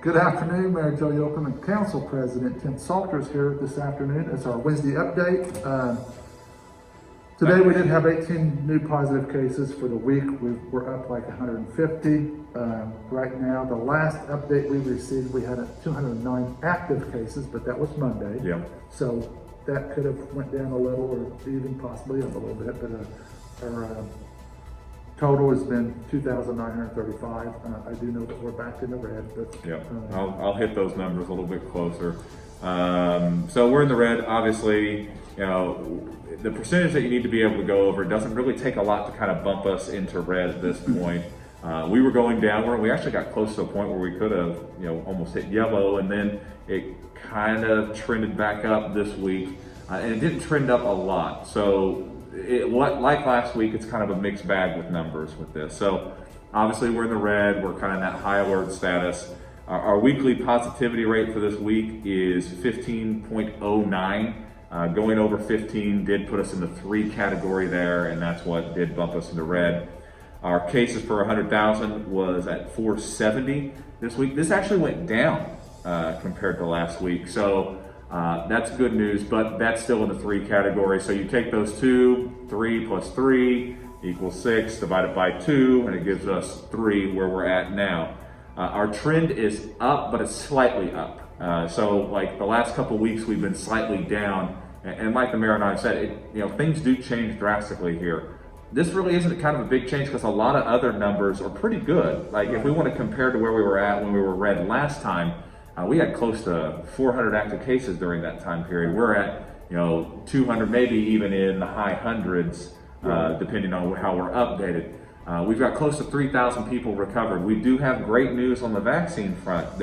Good afternoon, Mayor Joe Yocum and Council President Tim Salter is here this afternoon. It's our Wednesday update. Today we did have 18 new positive cases for the week. We're up like 150 right now. The last update we received, we had 209 active cases, but that was Monday. Yeah. So that could have went down a little, or even possibly up a little bit. But our total has been 2,935. I do know that we're back in the red, but Yeah, I'll hit those numbers a little bit closer. So we're in the red. Obviously, you know, the percentage that you need to be able to go over doesn't really take a lot to kind of bump us into red at this point. We were going downward. We actually got close to a point where we could have, you know, almost hit yellow, and then it kind of trended back up this week, and it didn't trend up a lot. So like last week, it's kind of a mixed bag with numbers with this. So obviously we're in the red. We're kind of in that high alert status. Our weekly positivity rate for this week is 15.09. Going over 15 did put us in the 3 category there, and that's what did bump us into red. Our cases per 100,000 was at 470 this week. This actually went down compared to last week. So that's good news, but that's still in the 3 category. So you take those 2, 3 plus 3 equals 6, divided by 2, and it gives us 3 where we're at now. Our trend is up, but it's slightly up. So like the last couple of weeks, we've been slightly down. And like the mayor and I said, you know, things do change drastically here. This really isn't kind of a big change because a lot of other numbers are pretty good. Like if we want to compare to where we were at when we were red last time, we had close to 400 active cases during that time period. We're at, you know, 200, maybe even in the high hundreds, depending on how we're updated. We've got close to 3,000 people recovered. We do have great news on the vaccine front.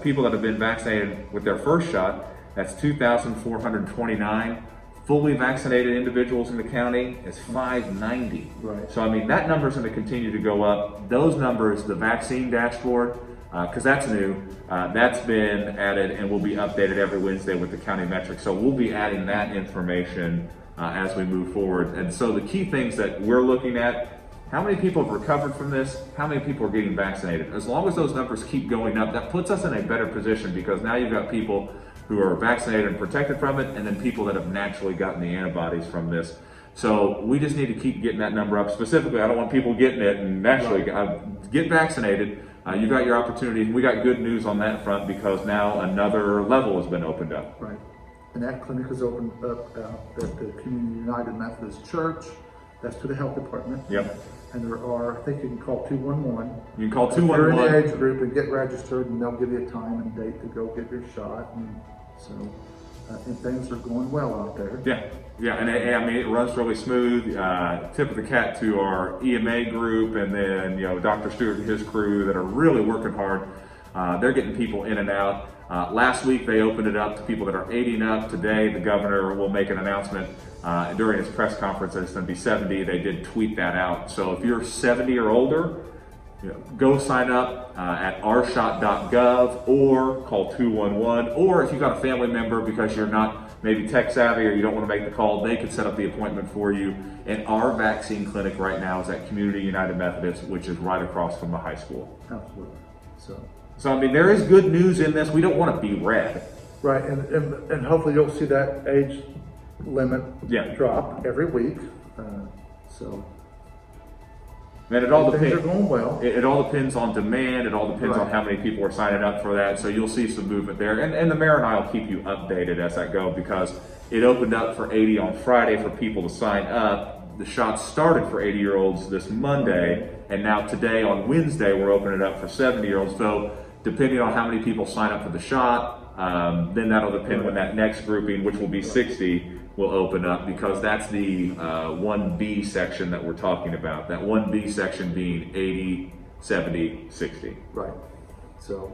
People that have been vaccinated with their first shot, that's 2,429. Fully vaccinated individuals in the county is 590. Right. So I mean, that number is going to continue to go up. Those numbers, the vaccine dashboard, because that's new, that's been added and will be updated every Wednesday with the county metrics. So we'll be adding that information as we move forward. And so the key things that we're looking at: how many people have recovered from this? How many people are getting vaccinated? As long as those numbers keep going up, that puts us in a better position, because now you've got people who are vaccinated and protected from it, and then people that have naturally gotten the antibodies from this. So we just need to keep getting that number up. Specifically, I don't want people getting it and naturally get vaccinated. You got your opportunity. We got good news on that front, because now another level has been opened up. right. And that clinic is opened up at the Community United Methodist Church. That's to the health department. Yep. And there are, I think you can call 211. You can call If you're in 211. the age group and get registered, and they'll give you a time and date to go get your shot. And so, and things are going well out there. Yeah, and I mean, it runs really smooth. Tip of the cap to our EMA group, and then, you know, Dr. Stewart and his crew that are really working hard. They're getting people in and out. Last week they opened it up to people that are 80 and up. Today the governor will make an announcement during his press conference that it's going to be 70. They did tweet that out. So if you're 70 or older, you know, go sign up at ourshot.gov or call 211. Or if you've got a family member, because you're not maybe tech savvy or you don't want to make the call, they could set up the appointment for you. And our vaccine clinic right now is at Community United Methodist, which is right across from the high school. Absolutely. So I mean, there is good news in this. We don't want to be red. Right, and hopefully you'll see that age limit drop every week. And it all things depends. are going well. It all depends on demand. It all depends on Right. how many people are signing up for that. So you'll see some movement there. And the mayor and I will keep you updated as that goes, because it opened up for 80 on Friday for people to sign up. The shots started for 80-year-olds this Monday, and now today on Wednesday we're opening it up for 70-year-olds. So depending on how many people sign up for the shot, then that'll depend when that next grouping, which will be 60, will open up, because that's the 1B section that we're talking about. That 1B section being 80, 70, 60. Right. So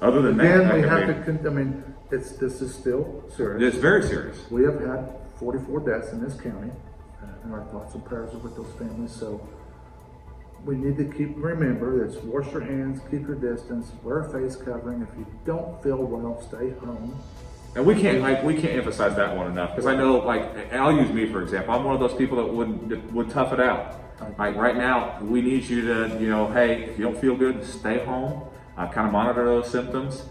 Other than again, that, we have to. I mean, this is still serious. it's very serious. We have had 44 deaths in this county, and our thoughts and prayers are with those families. So we need to remember that wash your hands, keep your distance, wear a face covering. If you don't feel well, stay home. And we can't emphasize that one enough, because I know, like, I'll use me for example. I'm one of those people that would tough it out. Like right now, we need you to, you know, hey, if you don't feel good, stay home. kind of monitor those symptoms.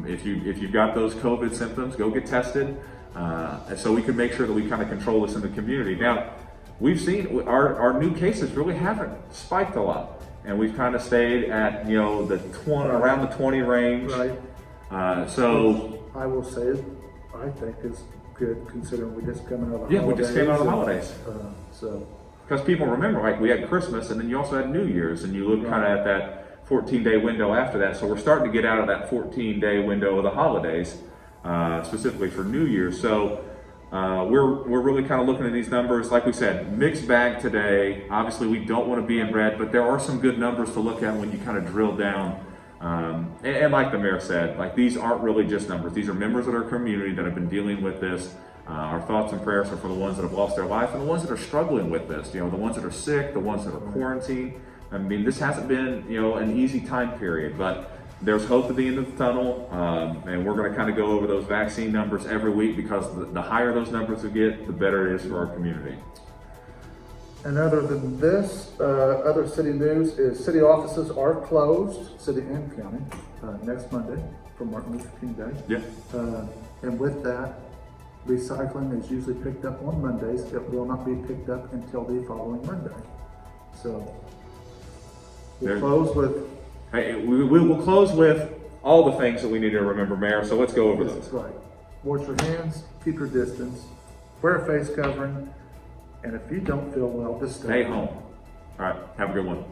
If you've got those COVID symptoms, go get tested, and so we can make sure that we kind of control this in the community. Now, we've seen our new cases really haven't spiked a lot, and we've kind of stayed at around the 20 range. Right. So I will say, I think is good considering we just come out of the yeah, we just came out of the holidays. So because people remember, like, we had Christmas and then you also had New Year's, and you look kind of at that 14-day window after that. So we're starting to get out of that 14-day window of the holidays, specifically for New Year's. So we're really kind of looking at these numbers. Like we said, mixed bag today. Obviously, we don't want to be in red, but there are some good numbers to look at when you kind of drill down. And like the mayor said, like, these aren't really just numbers. These are members of our community that have been dealing with this. Our thoughts and prayers are for the ones that have lost their life and the ones that are struggling with this. The ones that are sick, the ones that are quarantined. I mean, this hasn't been, an easy time period, but there's hope at the end of the tunnel. And we're going to kind of go over those vaccine numbers every week, because the higher those numbers we get, the better it is for our community. And other than this, other city news is city offices are closed, city and county, next Monday for Martin Luther King Day. Yeah. And with that, recycling is usually picked up on Mondays. It will not be picked up until the following Monday. So we'll close with. Hey, we will close with all the things that we need to remember, Mayor. So let's go over those. That's right. Wash your hands, keep your distance, wear a face covering, and if you don't feel well, just Stay home. All right. Have a good one.